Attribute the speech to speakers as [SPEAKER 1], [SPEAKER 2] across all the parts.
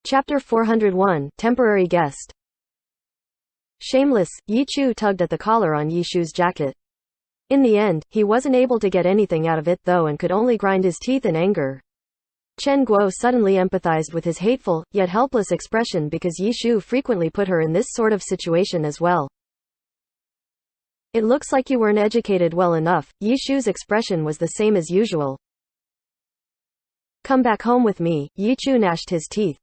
[SPEAKER 1] Chapter 401, Temporary Guest. Shameless, Yi Chu tugged at the collar on Yi Shu's jacket. In the end, he wasn't able to get anything out of it though and could only grind his teeth in anger. Chen Guo suddenly empathized with his hateful, yet helpless expression because Yi Shu frequently put her in this sort of situation as well. It looks like you weren't educated well enough. Yi Shu's expression was the same as usual. Come back home with me, Yi Chu gnashed his teeth.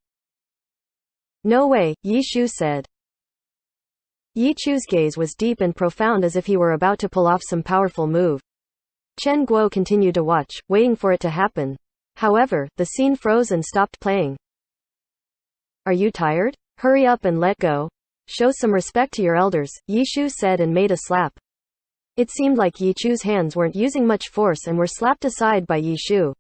[SPEAKER 1] No way, Yi Shu said. Yi Chu's gaze was deep and profound as if he were about to pull off some powerful move. Chen Guo continued to watch, waiting for it to happen. However, the scene froze and stopped playing. Are you tired? Hurry up and let go. Show some respect to your elders, Yi Shu said and made a slap. It seemed like Yi Chu's hands weren't using much force and were slapped aside by Yi Shu.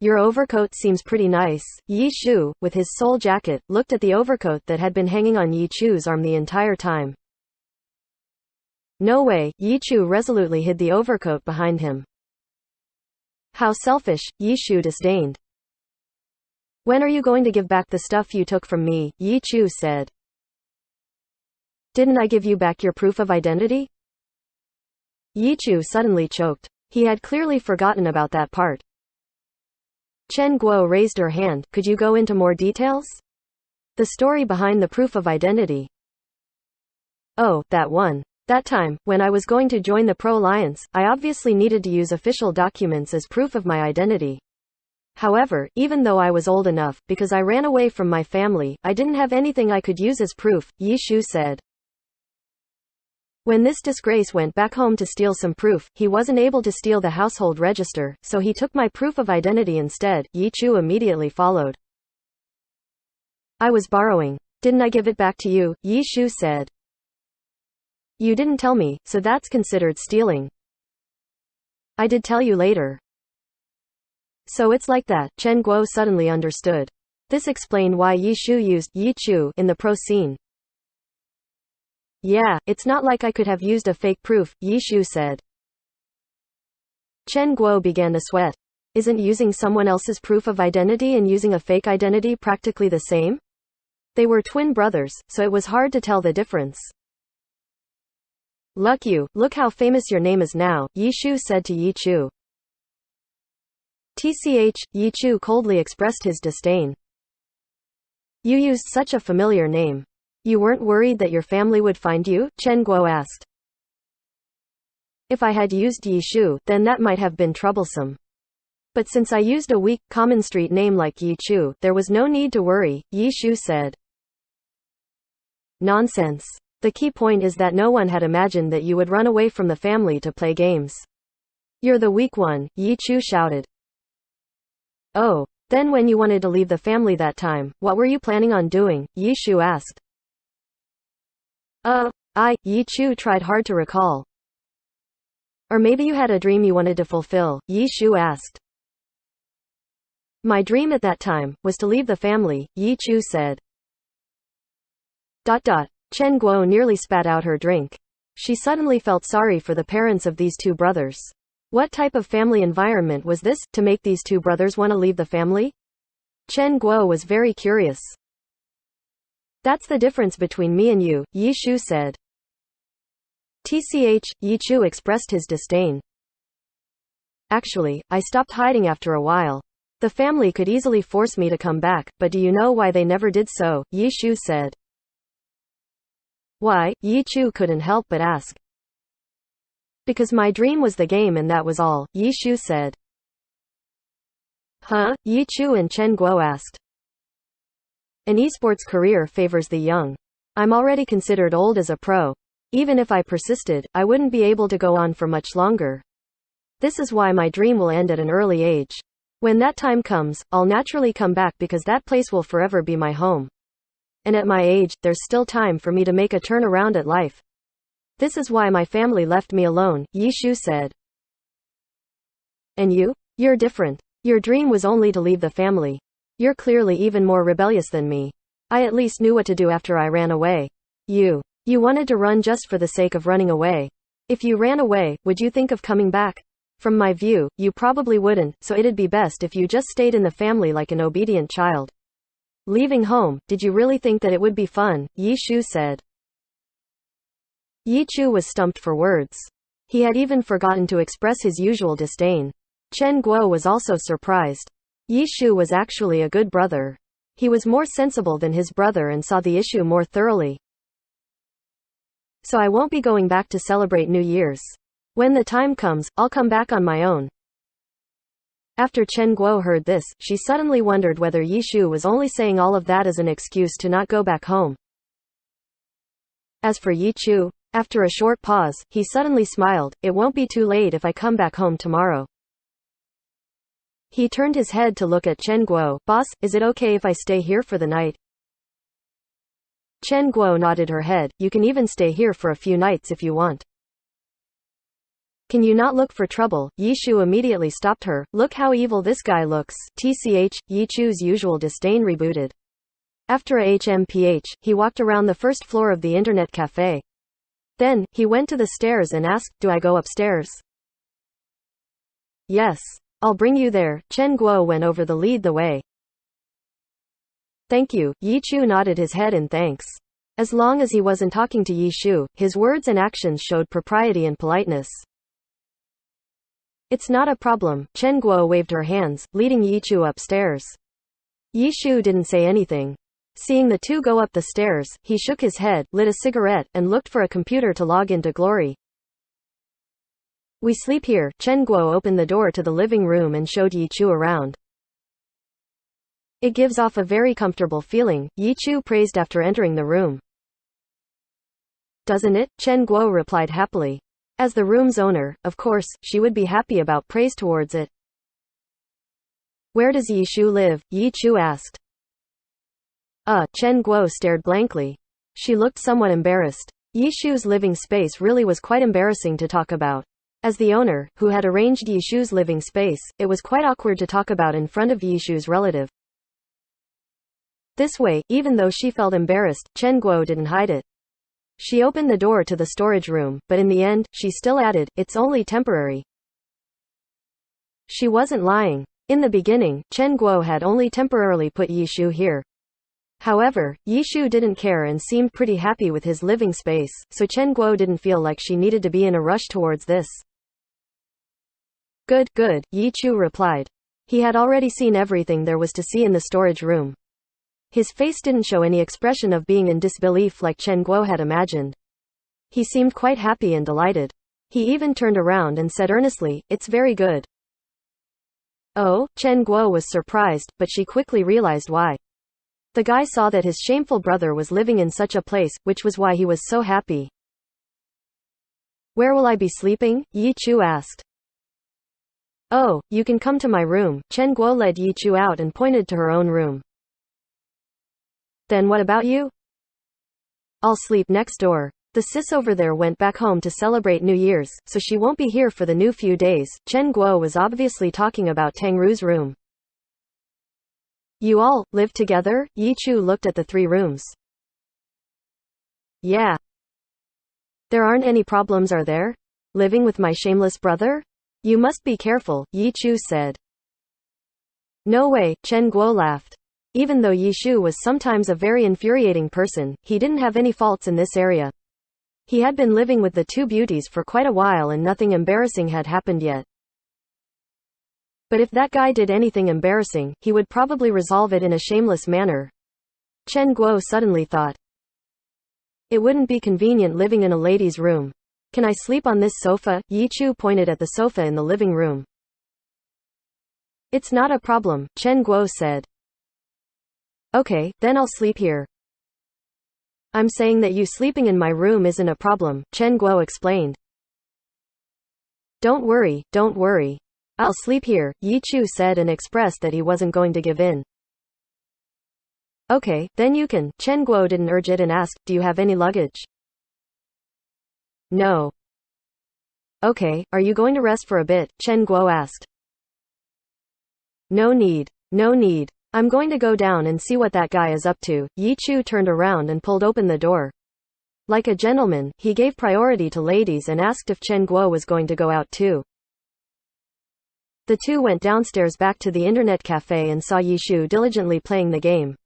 [SPEAKER 1] Your overcoat seems pretty nice. Yi Shu, with his sole jacket, looked at the overcoat that had been hanging on Yi Chu's arm the entire time. No way, Yi Chu resolutely hid the overcoat behind him. How selfish, Yi Shu disdained. When are you going to give back the stuff you took from me? Yi Chu said. Didn't I give you back your proof of identity? Yi Chu suddenly choked. He had clearly forgotten about that part. Chen Guo raised her hand. Could you go into more details? The story behind the proof of identity. Oh, that one. That time, when I was going to join the pro-alliance, I obviously needed to use official documents as proof of my identity. However, even though I was old enough, because I ran away from my family, I didn't have anything I could use as proof, Yi Shu said. When this disgrace went back home to steal some proof, he wasn't able to steal the household register, so he took my proof of identity instead. Yi Chu immediately followed. I was borrowing. Didn't I give it back to you? Yi Shu said. You didn't tell me, so that's considered stealing. I did tell you later. So it's like that. Chen Guo suddenly understood. This explained why Yi Shu used Yi Chu in the pro scene. Yeah, it's not like I could have used a fake proof, Yi Shu said. Chen Guo began to sweat. Isn't using someone else's proof of identity and using a fake identity practically the same? They were twin brothers, so it was hard to tell the difference. Luck you, look how famous your name is now, Yi Shu said to Yi Chu. TCH, Yi Chu coldly expressed his disdain. You used such a familiar name. You weren't worried that your family would find you? Chen Guo asked. If I had used Yi Shu, then that might have been troublesome. But since I used a weak, common street name like Yi Chu, there was no need to worry, Yi Shu said. Nonsense. The key point is that no one had imagined that you would run away from the family to play games. You're the weak one, Yi Chu shouted. Oh, then when you wanted to leave the family that time, what were you planning on doing? Yi Shu asked. Yi Chu tried hard to recall. Or maybe you had a dream you wanted to fulfill, Yi Shu asked. My dream at that time was to leave the family, Yi Chu said. Chen Guo nearly spat out her drink. She suddenly felt sorry for the parents of these two brothers. What type of family environment was this, to make these two brothers want to leave the family? Chen Guo was very curious. That's the difference between me and you, Yi Shu said. TCH, Yi Chu expressed his disdain. Actually, I stopped hiding after a while. The family could easily force me to come back, but do you know why they never did so? Yi Shu said. Why? Yi Chu couldn't help but ask. Because my dream was the game and that was all, Yi Shu said. Huh? Yi Chu and Chen Guo asked. An esports career favors the young. I'm already considered old as a pro. Even if I persisted, I wouldn't be able to go on for much longer. This is why my dream will end at an early age. When that time comes, I'll naturally come back because that place will forever be my home. And at my age, there's still time for me to make a turnaround at life. This is why my family left me alone, Yi Shu said. And you? You're different. Your dream was only to leave the family. You're clearly even more rebellious than me. I at least knew what to do after I ran away. You wanted to run just for the sake of running away. If you ran away, would you think of coming back? From my view, you probably wouldn't, so it'd be best if you just stayed in the family like an obedient child. Leaving home, did you really think that it would be fun? Yi Shu said. Yi Chu was stumped for words. He had even forgotten to express his usual disdain. Chen Guo was also surprised. Yi Shu was actually a good brother. He was more sensible than his brother and saw the issue more thoroughly. So I won't be going back to celebrate New Year's. When the time comes, I'll come back on my own. After Chen Guo heard this, she suddenly wondered whether Yi Shu was only saying all of that as an excuse to not go back home. As for Yi Chu, after a short pause, he suddenly smiled. It won't be too late if I come back home tomorrow. He turned his head to look at Chen Guo. Boss, is it okay if I stay here for the night? Chen Guo nodded her head. You can even stay here for a few nights if you want. Can you not look for trouble? Yi Shu immediately stopped her. Look how evil this guy looks. TCH, Yi Chu's usual disdain rebooted. After a HMPH, he walked around the first floor of the internet cafe. Then, he went to the stairs and asked, do I go upstairs? Yes. I'll bring you there. Chen Guo went over the lead the way. Thank you. Yi Chu nodded his head in thanks. As long as he wasn't talking to Yi Shu, his words and actions showed propriety and politeness. It's not a problem. Chen Guo waved her hands, leading Yi Chu upstairs. Yi Shu didn't say anything. Seeing the two go up the stairs, he shook his head, lit a cigarette, and looked for a computer to log into Glory. We sleep here. Chen Guo opened the door to the living room and showed Yi Chu around. It gives off a very comfortable feeling, Yi Chu praised after entering the room. Doesn't it? Chen Guo replied happily. As the room's owner, of course, she would be happy about praise towards it. Where does Yi Shu live? Yi Chu asked. Chen Guo stared blankly. She looked somewhat embarrassed. Yi Shu's living space really was quite embarrassing to talk about. As the owner, who had arranged Yi Shu's living space, it was quite awkward to talk about in front of Yi Shu's relative. This way, even though she felt embarrassed, Chen Guo didn't hide it. She opened the door to the storage room, but in the end, she still added, it's only temporary. She wasn't lying. In the beginning, Chen Guo had only temporarily put Yi Shu here. However, Yi Shu didn't care and seemed pretty happy with his living space, so Chen Guo didn't feel like she needed to be in a rush towards this. Good, good, Yi Chu replied. He had already seen everything there was to see in the storage room. His face didn't show any expression of being in disbelief like Chen Guo had imagined. He seemed quite happy and delighted. He even turned around and said earnestly, it's very good. Oh, Chen Guo was surprised, but she quickly realized why. The guy saw that his shameful brother was living in such a place, which was why he was so happy. Where will I be sleeping? Yi Chu asked. Oh, you can come to my room. Chen Guo led Yi Chu out and pointed to her own room. Then what about you? I'll sleep next door. The sis over there went back home to celebrate New Year's, so she won't be here for the new few days. Chen Guo was obviously talking about Tang Ru's room. You all live together? Yi Chu looked at the 3 rooms. Yeah. There aren't any problems, are there? Living with my shameless brother? You must be careful, Yi Chu said. No way, Chen Guo laughed. Even though Yi Shu was sometimes a very infuriating person, he didn't have any faults in this area. He had been living with the 2 beauties for quite a while and nothing embarrassing had happened yet. But if that guy did anything embarrassing, he would probably resolve it in a shameless manner. Chen Guo suddenly thought. It wouldn't be convenient living in a lady's room. Can I sleep on this sofa? Yi Chu pointed at the sofa in the living room. It's not a problem, Chen Guo said. Okay, then I'll sleep here. I'm saying that you sleeping in my room isn't a problem, Chen Guo explained. Don't worry, don't worry. I'll sleep here, Yi Chu said and expressed that he wasn't going to give in. Okay, then you can. Chen Guo didn't urge it and asked, do you have any luggage? No. Okay, are you going to rest for a bit? Chen Guo asked. No need. No need. I'm going to go down and see what that guy is up to. Yi Chu turned around and pulled open the door. Like a gentleman, he gave priority to ladies and asked if Chen Guo was going to go out too. The 2 went downstairs back to the internet cafe and saw Yi Shu diligently playing the game.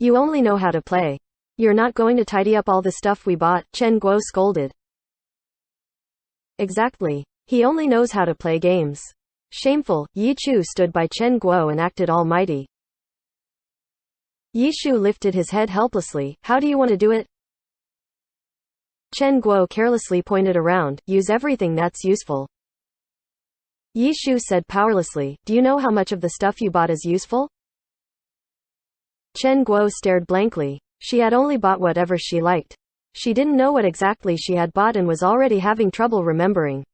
[SPEAKER 1] You only know how to play. You're not going to tidy up all the stuff we bought, Chen Guo scolded. Exactly. He only knows how to play games. Shameful, Yi Chu stood by Chen Guo and acted almighty. Yi Shu lifted his head helplessly. How do you want to do it? Chen Guo carelessly pointed around. Use everything that's useful. Yi Shu said powerlessly. Do you know how much of the stuff you bought is useful? Chen Guo stared blankly. She had only bought whatever she liked. She didn't know what exactly she had bought and was already having trouble remembering.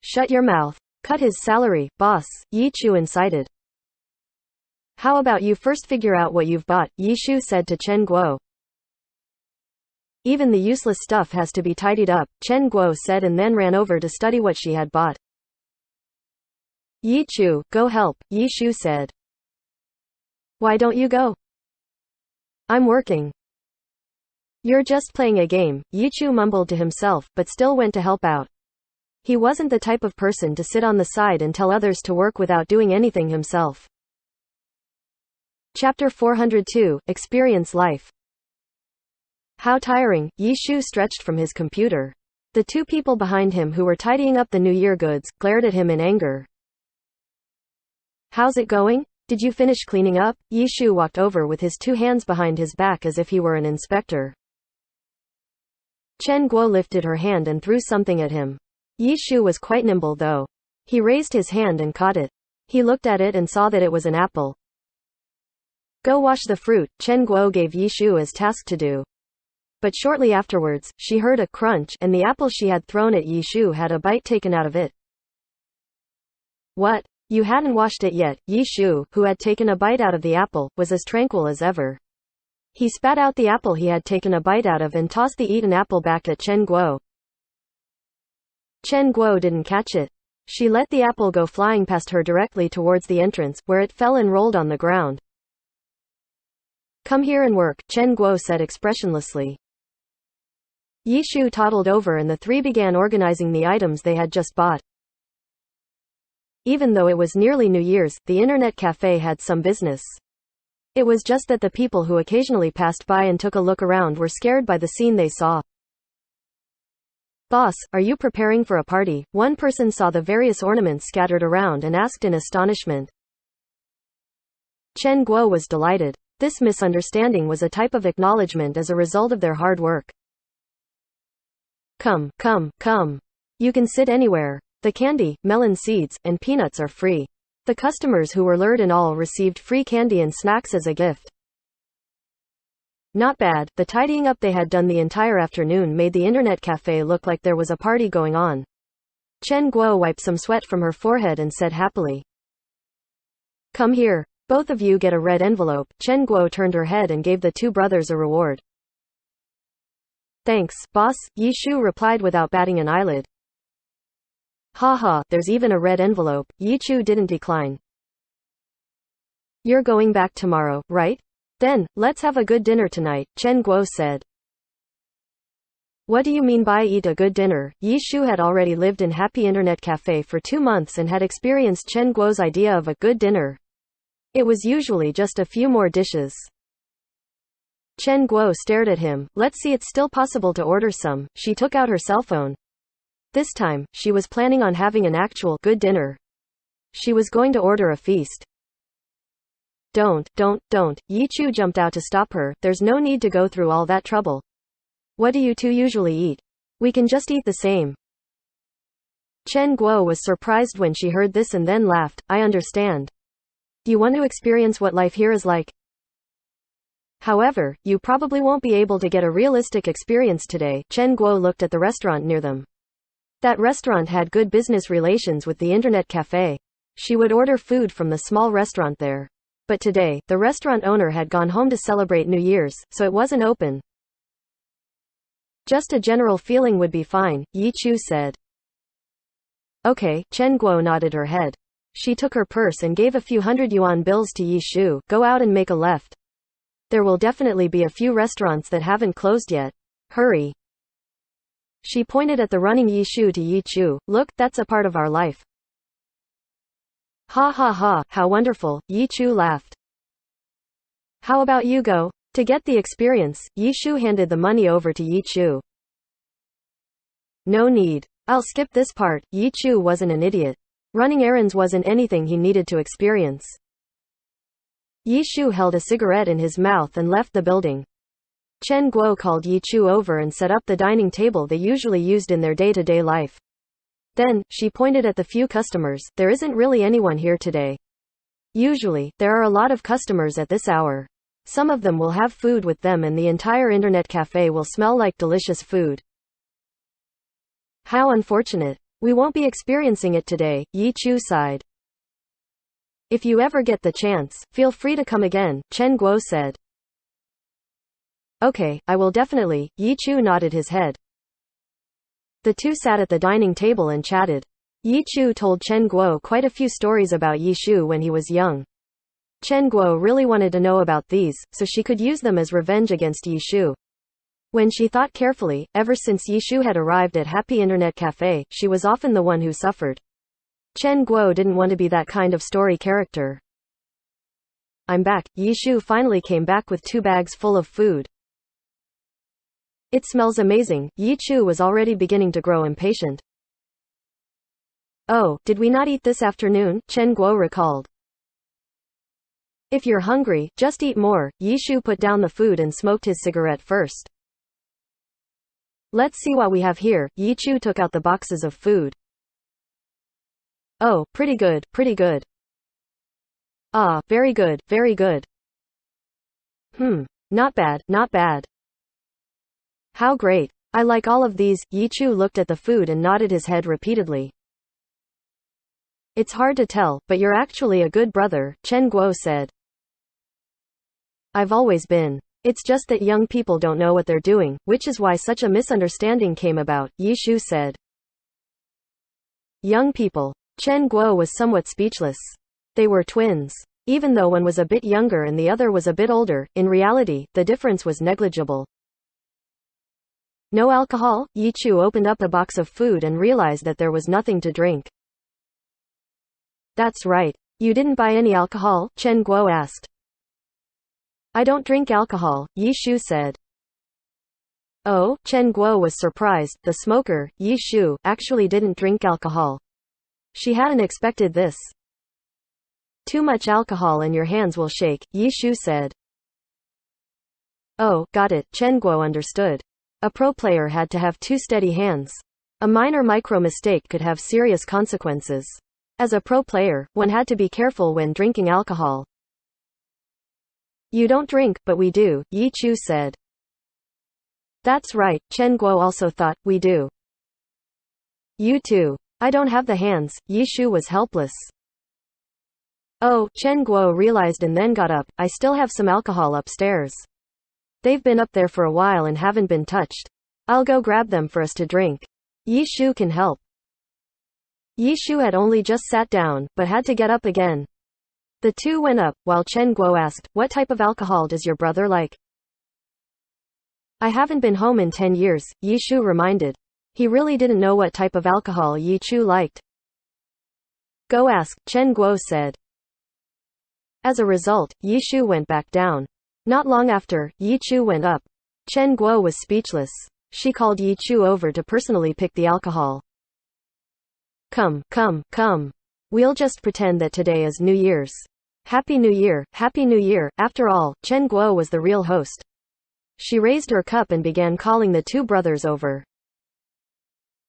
[SPEAKER 1] Shut your mouth. Cut his salary, boss, Yi Chu incited. How about you first figure out what you've bought, Yi Shu said to Chen Guo. Even the useless stuff has to be tidied up, Chen Guo said and then ran over to study what she had bought. Yi Chu, go help, Yi Shu said. Why don't you go? I'm working. You're just playing a game, Yi Chu mumbled to himself, but still went to help out. He wasn't the type of person to sit on the side and tell others to work without doing anything himself. Chapter 402, Experience Life. How tiring, Yi Shu stretched from his computer. The two people behind him who were tidying up the New Year goods, glared at him in anger. How's it going? Did you finish cleaning up? Yi Shu walked over with his two hands behind his back as if he were an inspector. Chen Guo lifted her hand and threw something at him. Yi Shu was quite nimble though. He raised his hand and caught it. He looked at it and saw that it was an apple. Go wash the fruit, Chen Guo gave Yi Shu as task to do. But shortly afterwards, she heard a crunch, and the apple she had thrown at Yi Shu had a bite taken out of it. What? You hadn't washed it yet, Yi Shu, who had taken a bite out of the apple, was as tranquil as ever. He spat out the apple he had taken a bite out of and tossed the eaten apple back at Chen Guo. Chen Guo didn't catch it. She let the apple go flying past her directly towards the entrance, where it fell and rolled on the ground. Come here and work, Chen Guo said expressionlessly. Yi Shu toddled over and the three began organizing the items they had just bought. Even though it was nearly New Year's, the internet cafe had some business. It was just that the people who occasionally passed by and took a look around were scared by the scene they saw. Boss, are you preparing for a party? One person saw the various ornaments scattered around and asked in astonishment. Chen Guo was delighted. This misunderstanding was a type of acknowledgement as a result of their hard work. Come, come, come. You can sit anywhere. The candy, melon seeds, and peanuts are free. The customers who were lured in all received free candy and snacks as a gift. Not bad. The tidying up they had done the entire afternoon made the internet cafe look like there was a party going on. Chen Guo wiped some sweat from her forehead and said happily. Come here. Both of you get a red envelope. Chen Guo turned her head and gave the two brothers a reward. Thanks, boss, Yi Shu replied without batting an eyelid. Ha ha, there's even a red envelope, Yi Chu didn't decline. You're going back tomorrow, right? Then, let's have a good dinner tonight, Chen Guo said. What do you mean by eat a good dinner? Yi Shu had already lived in Happy Internet Cafe for 2 months and had experienced Chen Guo's idea of a good dinner. It was usually just a few more dishes. Chen Guo stared at him. Let's see, it's still possible to order some. She took out her cell phone. This time, she was planning on having an actual good dinner. She was going to order a feast. Don't. Yi Chu jumped out to stop her. There's no need to go through all that trouble. What do you two usually eat? We can just eat the same. Chen Guo was surprised when she heard this and then laughed. I understand. Do you want to experience what life here is like? However, you probably won't be able to get a realistic experience today. Chen Guo looked at the restaurant near them. That restaurant had good business relations with the internet cafe. She would order food from the small restaurant there. But today, the restaurant owner had gone home to celebrate New Year's, so it wasn't open. Just a general feeling would be fine, Yi Chu said. Okay, Chen Guo nodded her head. She took her purse and gave a few 100 yuan bills to Yi Shu. Go out and make a left. There will definitely be a few restaurants that haven't closed yet. Hurry. She pointed at the running Yi Shu to Yi Chu. Look, that's a part of our life. Ha ha ha, how wonderful, Yi Chu laughed. How about you go? To get the experience, Yi Shu handed the money over to Yi Chu. No need. I'll skip this part. Yi Chu wasn't an idiot. Running errands wasn't anything he needed to experience. Yi Shu held a cigarette in his mouth and left the building. Chen Guo called Yi Chu over and set up the dining table they usually used in their day-to-day life. Then, she pointed at the few customers. There isn't really anyone here today. Usually, there are a lot of customers at this hour. Some of them will have food with them and the entire internet cafe will smell like delicious food. How unfortunate. We won't be experiencing it today, Yi Chu sighed. If you ever get the chance, feel free to come again, Chen Guo said. Okay, I will definitely, Yi Chu nodded his head. The two sat at the dining table and chatted. Yi Chu told Chen Guo quite a few stories about Yi Shu when he was young. Chen Guo really wanted to know about these, so she could use them as revenge against Yi Shu. When she thought carefully, ever since Yi Shu had arrived at Happy Internet Cafe, she was often the one who suffered. Chen Guo didn't want to be that kind of story character. I'm back. Yi Shu finally came back with 2 bags full of food. It smells amazing. Yi Chu was already beginning to grow impatient. Oh, did we not eat this afternoon? Chen Guo recalled. If you're hungry, just eat more. Yi Shu put down the food and smoked his cigarette first. Let's see what we have here. Yi Chu took out the boxes of food. Oh, pretty good, pretty good. Ah, very good, very good. Not bad, not bad. How great. I like all of these. Yi Chu looked at the food and nodded his head repeatedly. It's hard to tell, but you're actually a good brother, Chen Guo said. I've always been. It's just that young people don't know what they're doing, which is why such a misunderstanding came about, Yi Shu said. Young people. Chen Guo was somewhat speechless. They were twins. Even though one was a bit younger and the other was a bit older, in reality, the difference was negligible. No alcohol? Yi Chu opened up a box of food and realized that there was nothing to drink. That's right. You didn't buy any alcohol? Chen Guo asked. I don't drink alcohol, Yi Shu said. Oh, Chen Guo was surprised. The smoker, Yi Shu, actually didn't drink alcohol. She hadn't expected this. Too much alcohol and your hands will shake, Yi Shu said. Oh, got it, Chen Guo understood. A pro player had to have 2 steady hands. A minor micro mistake could have serious consequences. As a pro player, one had to be careful when drinking alcohol. You don't drink, but we do, Yi Chu said. That's right, Chen Guo also thought, we do. You too. I don't have the hands. Yi Shu was helpless. Oh, Chen Guo realized and then got up. I still have some alcohol upstairs. They've been up there for a while and haven't been touched. I'll go grab them for us to drink. Yi Shu can help. Yi Shu had only just sat down, but had to get up again. The two went up, while Chen Guo asked, what type of alcohol does your brother like? I haven't been home in 10 years, Yi Shu reminded. He really didn't know what type of alcohol Yi Chu liked. Go ask, Chen Guo said. As a result, Yi Shu went back down. Not long after, Yi Chu went up. Chen Guo was speechless. She called Yi Chu over to personally pick the alcohol. Come. We'll just pretend that today is New Year's. Happy New Year, Happy New Year. After all, Chen Guo was the real host. She raised her cup and began calling the two brothers over.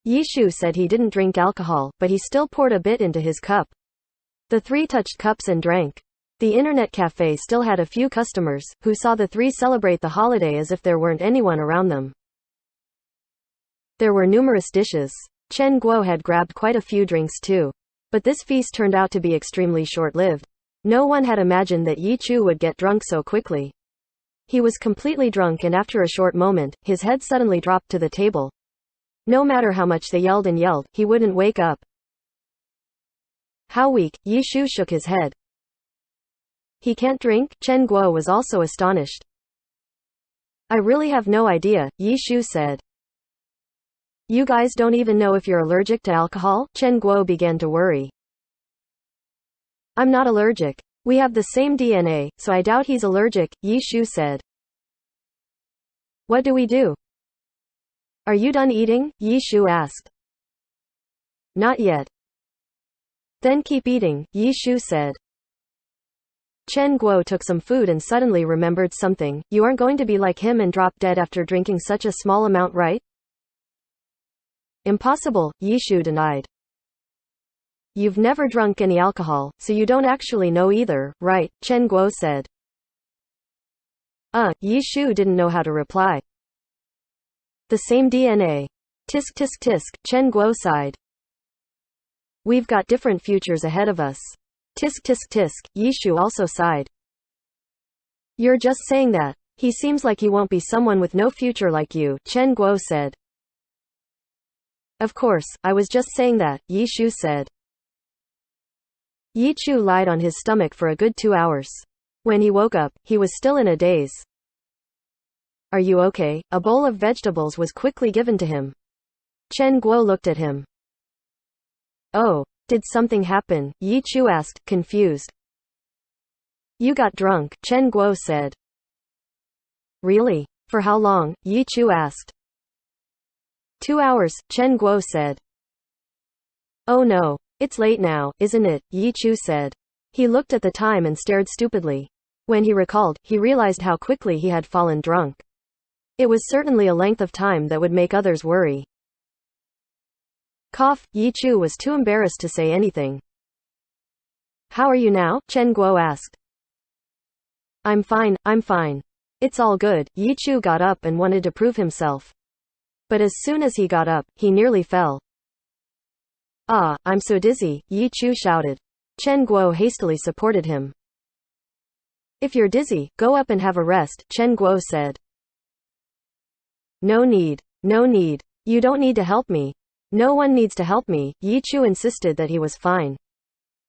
[SPEAKER 1] Yi Shu said he didn't drink alcohol, but he still poured a bit into his cup. The three touched cups and drank. The internet cafe still had a few customers, who saw the three celebrate the holiday as if there weren't anyone around them. There were numerous dishes. Chen Guo had grabbed quite a few drinks too. But this feast turned out to be extremely short-lived. No one had imagined that Yi Chu would get drunk so quickly. He was completely drunk, and after a short moment, his head suddenly dropped to the table. No matter how much they yelled and yelled, he wouldn't wake up. How weak, Yi Shu shook his head. He can't drink? Chen Guo was also astonished. I really have no idea, Yi Shu said. You guys don't even know if you're allergic to alcohol? Chen Guo began to worry. I'm not allergic. We have the same DNA, so I doubt he's allergic, Yi Shu said. What do we do? Are you done eating? Yi Shu asked. Not yet. Then keep eating, Yi Shu said. Chen Guo took some food and suddenly remembered something. You aren't going to be like him and drop dead after drinking such a small amount, right? Impossible, Yi Shu denied. You've never drunk any alcohol, so you don't actually know either, right? Chen Guo said. Yi Shu didn't know how to reply. The same DNA. Tisk tisk tisk, Chen Guo sighed. We've got different futures ahead of us. Tisk tisk tisk, Yi Shu also sighed. You're just saying that. He seems like he won't be someone with no future like you, Chen Guo said. Of course, I was just saying that, Yi Shu said. Yi Shu lied on his stomach for a good 2 hours. When he woke up, he was still in a daze. Are you okay? A bowl of vegetables was quickly given to him. Chen Guo looked at him. Oh, did something happen? Yi Shu asked, confused. You got drunk, Chen Guo said. Really? For how long? Yi Shu asked. 2 hours, Chen Guo said. Oh no. It's late now, isn't it? Yi Shu said. He looked at the time and stared stupidly. When he recalled, he realized how quickly he had fallen drunk. It was certainly a length of time that would make others worry. Cough, Yi Shu was too embarrassed to say anything. How are you now? Chen Guo asked. I'm fine. It's all good. Yi Shu got up and wanted to prove himself. But as soon as he got up, he nearly fell. I'm so dizzy, Yi Shu shouted. Chen Guo hastily supported him. If you're dizzy, go up and have a rest, Chen Guo said. No need. You don't need to help me. No one needs to help me, Yi Shu insisted that he was fine.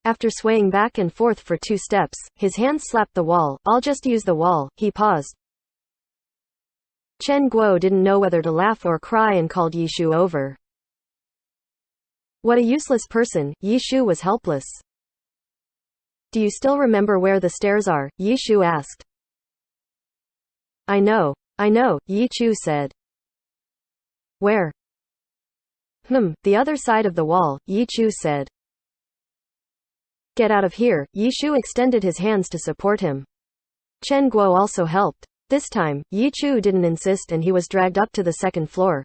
[SPEAKER 1] After swaying back and forth for 2 steps, his hands slapped the wall. I'll just use the wall, he paused. Chen Guo didn't know whether to laugh or cry and called Yi Shu over. What a useless person, Yi Shu was helpless. Do you still remember where the stairs are? Yi Shu asked. I know, Yi Shu said. Where? The other side of the wall, Yi Shu said. Get out of here, Yi Shu extended his hands to support him. Chen Guo also helped. This time, Yi Shu didn't insist and he was dragged up to the 2nd floor.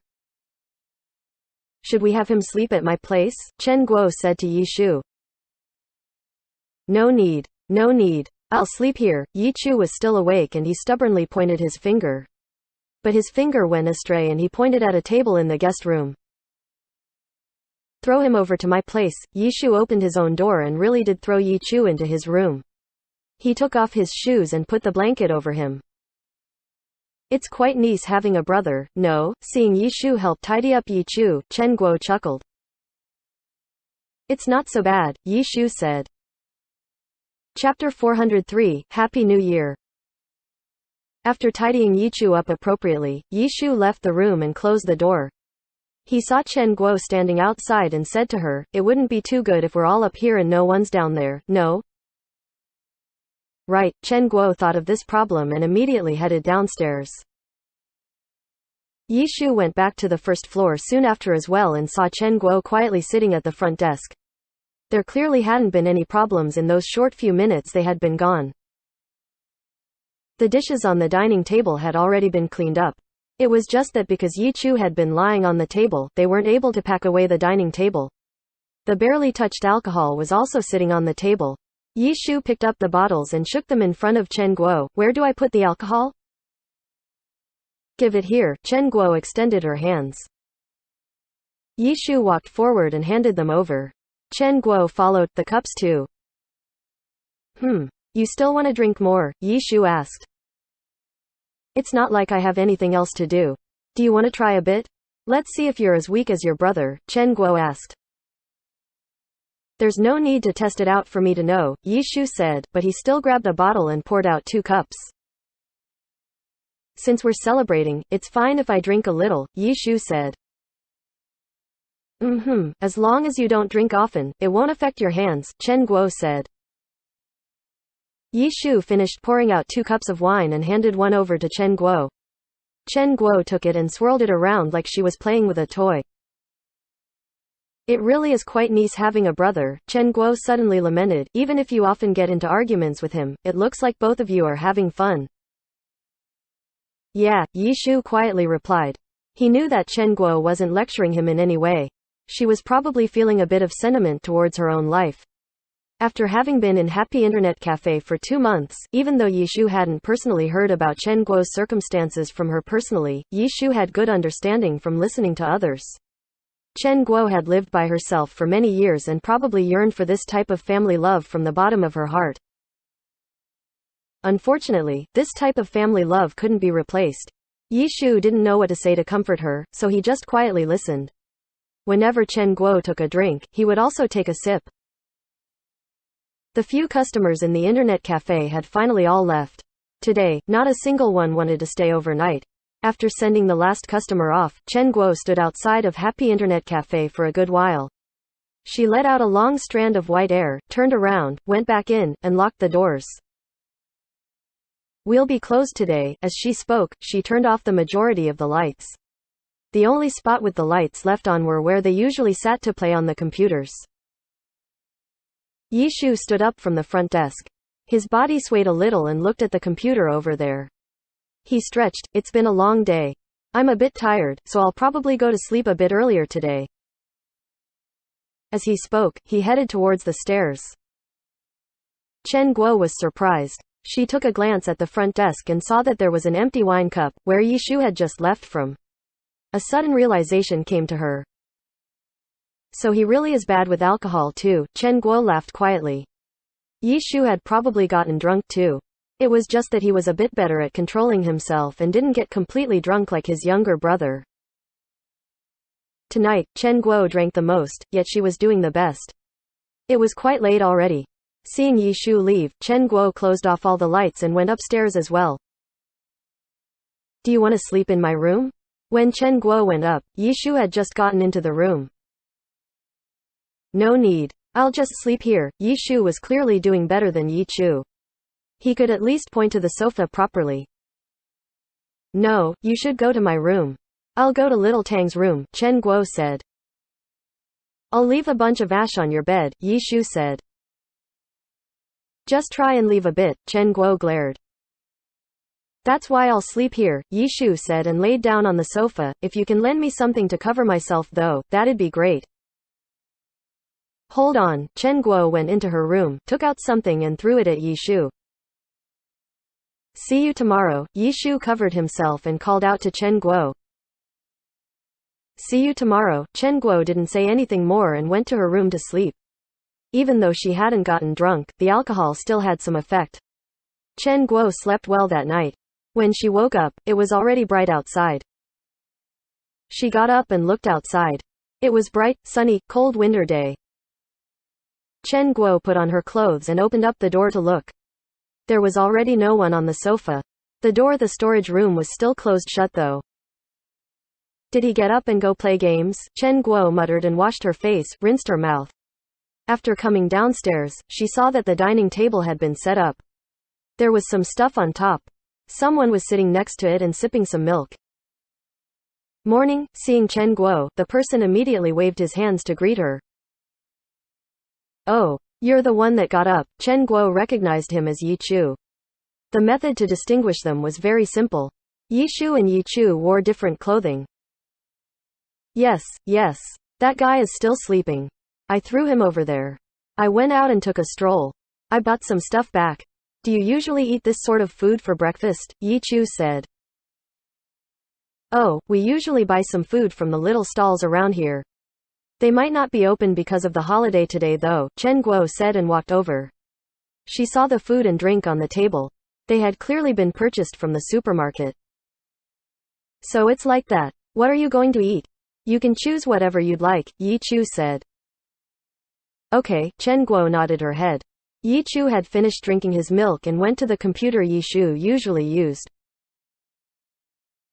[SPEAKER 1] Should we have him sleep at my place? Chen Guo said to Yi Shu. No need. I'll sleep here. Yi Shu was still awake and he stubbornly pointed his finger. But his finger went astray and he pointed at a table in the guest room. Throw him over to my place. Yi Shu opened his own door and really did throw Yi Shu into his room. He took off his shoes and put the blanket over him. It's quite nice having a brother, no? Seeing Yi Shu help tidy up Yi Shu, Chen Guo chuckled. It's not so bad, Yi Shu said. Chapter 403, Happy New Year. After tidying Yi Shu up appropriately, Yi Shu left the room and closed the door. He saw Chen Guo standing outside and said to her, it wouldn't be too good if we're all up here and no one's down there, no? Right, Chen Guo thought of this problem and immediately headed downstairs. Yi Shu went back to the 1st floor soon after as well and saw Chen Guo quietly sitting at the front desk. There clearly hadn't been any problems in those short few minutes they had been gone. The dishes on the dining table had already been cleaned up. It was just that because Yi Shu had been lying on the table, they weren't able to pack away the dining table. The barely touched alcohol was also sitting on the table. Yi Shu picked up the bottles and shook them in front of Chen Guo. Where do I put the alcohol? Give it here. Chen Guo extended her hands. Yi Shu walked forward and handed them over. Chen Guo followed, the cups too. You still want to drink more? Yi Shu asked. It's not like I have anything else to do. Do you want to try a bit? Let's see if you're as weak as your brother, Chen Guo asked. There's no need to test it out for me to know, Yi Shu said, but he still grabbed a bottle and poured out 2 cups. Since we're celebrating, it's fine if I drink a little, Yi Shu said. As long as you don't drink often, it won't affect your hands, Chen Guo said. Yi Shu finished pouring out 2 cups of wine and handed one over to Chen Guo. Chen Guo took it and swirled it around like she was playing with a toy. It really is quite nice having a brother, Chen Guo suddenly lamented. Even if you often get into arguments with him, it looks like both of you are having fun. Yeah, Yi Shu quietly replied. He knew that Chen Guo wasn't lecturing him in any way. She was probably feeling a bit of sentiment towards her own life. After having been in Happy Internet Cafe for 2 months, even though Yi Shu hadn't personally heard about Chen Guo's circumstances from her personally, Yi Shu had good understanding from listening to others. Chen Guo had lived by herself for many years and probably yearned for this type of family love from the bottom of her heart. Unfortunately, this type of family love couldn't be replaced. Yi Shu didn't know what to say to comfort her, so he just quietly listened. Whenever Chen Guo took a drink, he would also take a sip. The few customers in the internet cafe had finally all left. Today, not a single one wanted to stay overnight. After sending the last customer off, Chen Guo stood outside of Happy Internet Cafe for a good while. She let out a long strand of white air, turned around, went back in, and locked the doors. We'll be closed today. As she spoke, she turned off the majority of the lights. The only spot with the lights left on were where they usually sat to play on the computers. Yi Shu stood up from the front desk. His body swayed a little and looked at the computer over there. He stretched. It's been a long day. I'm a bit tired, so I'll probably go to sleep a bit earlier today. As he spoke, he headed towards the stairs. Chen Guo was surprised. She took a glance at the front desk and saw that there was an empty wine cup, where Yi Shu had just left from. A sudden realization came to her. So he really is bad with alcohol too. Chen Guo laughed quietly. Yi Shu had probably gotten drunk too. It was just that he was a bit better at controlling himself and didn't get completely drunk like his younger brother. Tonight, Chen Guo drank the most, yet she was doing the best. It was quite late already. Seeing Yi Shu leave, Chen Guo closed off all the lights and went upstairs as well. Do you want to sleep in my room? When Chen Guo went up, Yi Shu had just gotten into the room. No need. I'll just sleep here. Yi Shu was clearly doing better than Yi Chu. He could at least point to the sofa properly. No, you should go to my room. I'll go to Little Tang's room, Chen Guo said. I'll leave a bunch of ash on your bed, Yi Shu said. Just try and leave a bit, Chen Guo glared. That's why I'll sleep here, Yi Shu said and laid down on the sofa. If you can lend me something to cover myself though, that'd be great. Hold on, Chen Guo went into her room, took out something and threw it at Yi Shu. See you tomorrow. Yi Shu covered himself and called out to Chen Guo. See you tomorrow. Chen Guo didn't say anything more and went to her room to sleep. Even though she hadn't gotten drunk, the alcohol still had some effect. Chen Guo slept well that night. When she woke up, it was already bright outside. She got up and looked outside. It was bright, sunny, cold winter day. Chen Guo put on her clothes and opened up the door to look. There was already no one on the sofa. The door to the storage room was still closed shut though. Did he get up and go play games? Chen Guo muttered and washed her face, rinsed her mouth. After coming downstairs, she saw that the dining table had been set up. There was some stuff on top. Someone was sitting next to it and sipping some milk. Morning. Seeing Chen Guo, the person immediately waved his hands to greet her. Oh, you're the one that got up. Chen Guo recognized him as Yi Chu. The method to distinguish them was very simple. Yi Shu and Yi Chu wore different clothing. Yes, that guy is still sleeping. I threw him over there. I went out and took a stroll. I bought some stuff back. Do you usually eat this sort of food for breakfast? Yi Chu said. Oh, we usually buy some food from the little stalls around here. They might not be open because of the holiday today though, Chen Guo said and walked over. She saw the food and drink on the table. They had clearly been purchased from the supermarket. So it's like that. What are you going to eat? You can choose whatever you'd like, Yi Chu said. Okay, Chen Guo nodded her head. Yi Chu had finished drinking his milk and went to the computer Yi Shu usually used.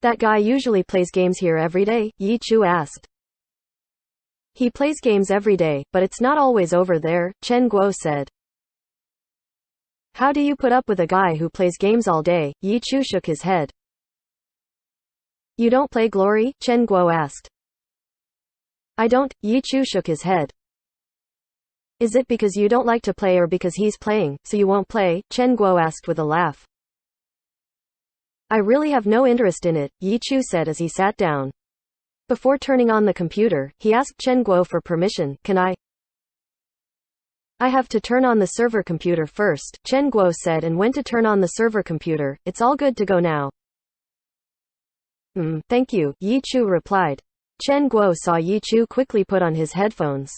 [SPEAKER 1] That guy usually plays games here every day? Yi Chu asked. He plays games every day, but it's not always over there, Chen Guo said. How do you put up with a guy who plays games all day? Yi Chu shook his head. You don't play Glory? Chen Guo asked. I don't, Yi Chu shook his head. Is it because you don't like to play or because he's playing, so you won't play? Chen Guo asked with a laugh. I really have no interest in it, Yi Chu said as he sat down. Before turning on the computer, he asked Chen Guo for permission. Can I have to turn on the server computer first, Chen Guo said and went to turn on the server computer. It's all good to go now. Thank you, Yi Chu replied. Chen Guo saw Yi Chu quickly put on his headphones.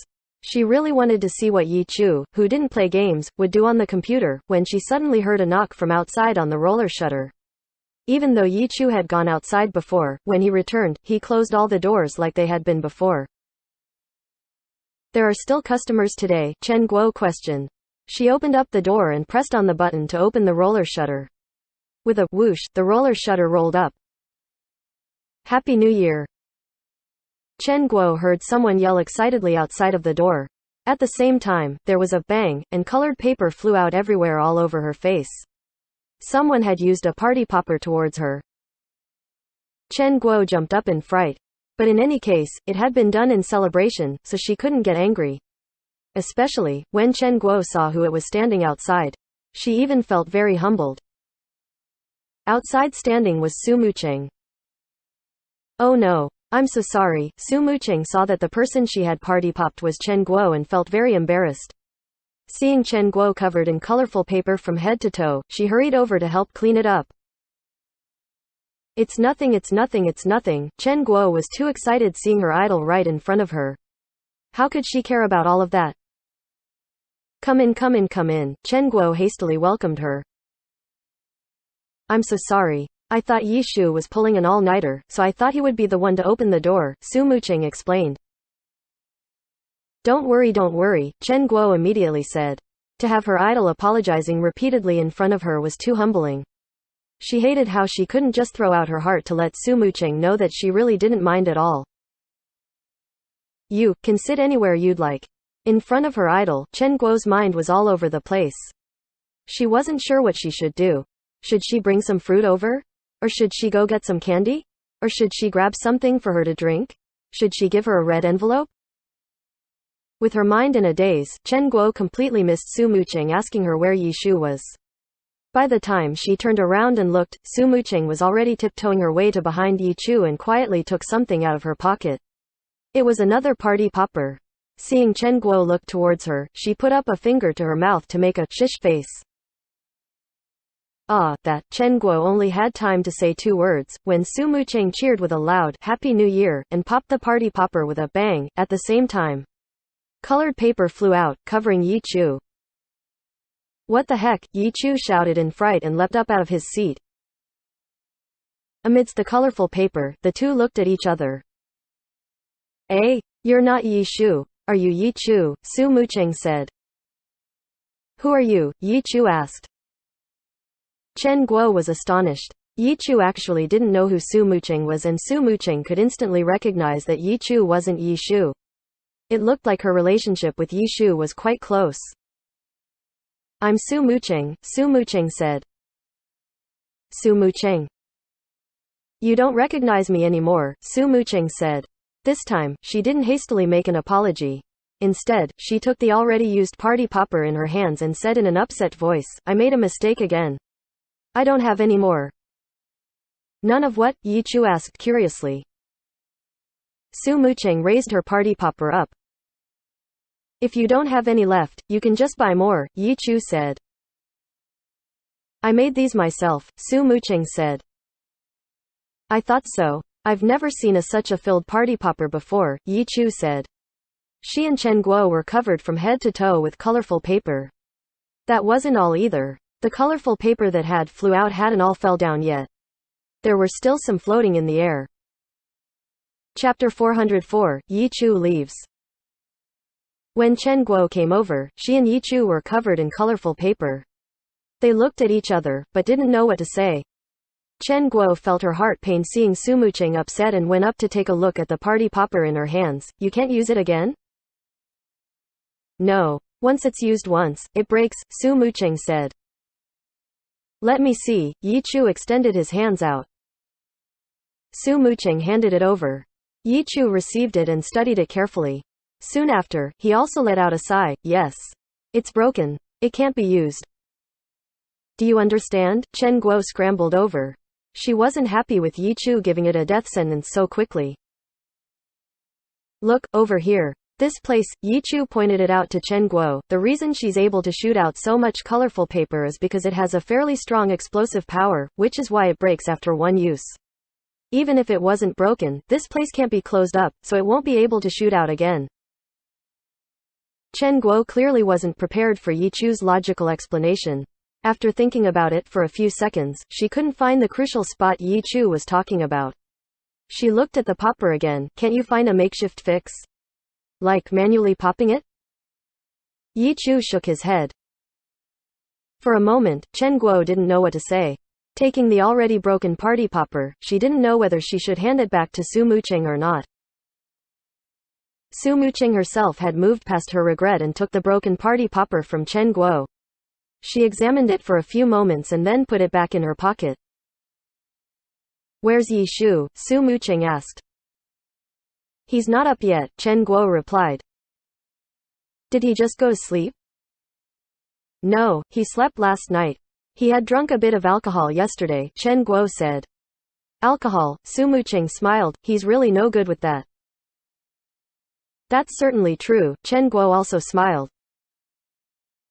[SPEAKER 1] She really wanted to see what Yi Chu, who didn't play games, would do on the computer, when she suddenly heard a knock from outside on the roller shutter. Even though Yi Chu had gone outside before, when he returned, he closed all the doors like they had been before. There are still customers today? Chen Guo questioned. She opened up the door and pressed on the button to open the roller shutter. With a whoosh, the roller shutter rolled up. Happy New Year! Chen Guo heard someone yell excitedly outside of the door. At the same time, there was a bang, and colored paper flew out everywhere all over her face. Someone had used a party popper towards her. Chen Guo jumped up in fright. But in any case, it had been done in celebration, so she couldn't get angry. Especially, when Chen Guo saw who it was standing outside. She even felt very humbled. Outside standing was Su Mucheng. Oh no. I'm so sorry. Su Mucheng saw that the person she had party popped was Chen Guo and felt very embarrassed. Seeing Chen Guo covered in colorful paper from head to toe, she hurried over to help clean it up. It's nothing, it's nothing, it's nothing. Chen Guo was too excited seeing her idol right in front of her. How could she care about all of that? Come in, come in, come in. Chen Guo hastily welcomed her. I'm so sorry. I thought Yi Shu was pulling an all-nighter, so I thought he would be the one to open the door, Su Mucheng explained. Don't worry, Chen Guo immediately said. To have her idol apologizing repeatedly in front of her was too humbling. She hated how she couldn't just throw out her heart to let Su Mucheng know that she really didn't mind at all. You can sit anywhere you'd like. In front of her idol, Chen Guo's mind was all over the place. She wasn't sure what she should do. Should she bring some fruit over? Or should she go get some candy? Or should she grab something for her to drink? Should she give her a red envelope? With her mind in a daze, Chen Guo completely missed Su Mucheng asking her where Yi Shu was. By the time she turned around and looked, Su Mucheng was already tiptoeing her way to behind Yi Chu and quietly took something out of her pocket. It was another party popper. Seeing Chen Guo look towards her, she put up a finger to her mouth to make a shish face. Ah, that. Chen Guo only had time to say 2 words, when Su Mucheng cheered with a loud, Happy New Year, and popped the party popper with a bang. At the same time, colored paper flew out, covering Yi Chu. What the heck? Yi Chu shouted in fright and leapt up out of his seat. Amidst the colorful paper, the two looked at each other. Eh? You're not Yi Shu. Are you Yi Chu? Su Mucheng said. Who are you? Yi Chu asked. Chen Guo was astonished. Yi Chu actually didn't know who Su Mucheng was, and Su Mucheng could instantly recognize that Yi Chu wasn't Yi Shu. It looked like her relationship with Yi Shu was quite close. I'm Su Mucheng, Su Mucheng said. Su Mucheng. You don't recognize me anymore, Su Mucheng said. This time, she didn't hastily make an apology. Instead, she took the already used party popper in her hands and said in an upset voice, I made a mistake again. I don't have any more. None of what? Yi Chu asked curiously. Su Mucheng raised her party popper up. If you don't have any left, you can just buy more, Yi Chu said. I made these myself, Su Mucheng said. I thought so. I've never seen such a filled party popper before, Yi Chu said. She and Chen Guo were covered from head to toe with colorful paper. That wasn't all either. The colorful paper that had flew out hadn't all fell down yet. There were still some floating in the air. Chapter 404, Yi Chu leaves. When Chen Guo came over, she and Yi Chu were covered in colorful paper. They looked at each other, but didn't know what to say. Chen Guo felt her heart pain seeing Su Mucheng upset and went up to take a look at the party popper in her hands. You can't use it again? No. Once it's used once, it breaks, Su Mucheng said. Let me see. Yi Chu extended his hands out. Su Muqing handed it over. Yi Chu received it and studied it carefully. Soon after, he also let out a sigh. Yes. It's broken. It can't be used. Do you understand? Chen Guo scrambled over. She wasn't happy with Yi Chu giving it a death sentence so quickly. Look, over here. This place, Yi Chu pointed it out to Chen Guo. The reason she's able to shoot out so much colorful paper is because it has a fairly strong explosive power, which is why it breaks after one use. Even if it wasn't broken, this place can't be closed up, so it won't be able to shoot out again. Chen Guo clearly wasn't prepared for Yi Chu's logical explanation. After thinking about it for a few seconds, she couldn't find the crucial spot Yi Chu was talking about. She looked at the popper again. Can't you find a makeshift fix? Like manually popping it? Yi Chu shook his head. For a moment, Chen Guo didn't know what to say. Taking the already broken party popper, she didn't know whether she should hand it back to Su Muqing or not. Su Muqing herself had moved past her regret and took the broken party popper from Chen Guo. She examined it for a few moments and then put it back in her pocket. Where's Yi Shu? Su Muqing asked. He's not up yet, Chen Guo replied. Did he just go to sleep? No, he slept last night. He had drunk a bit of alcohol yesterday, Chen Guo said. Alcohol? Su Muqing smiled. He's really no good with that. That's certainly true, Chen Guo also smiled.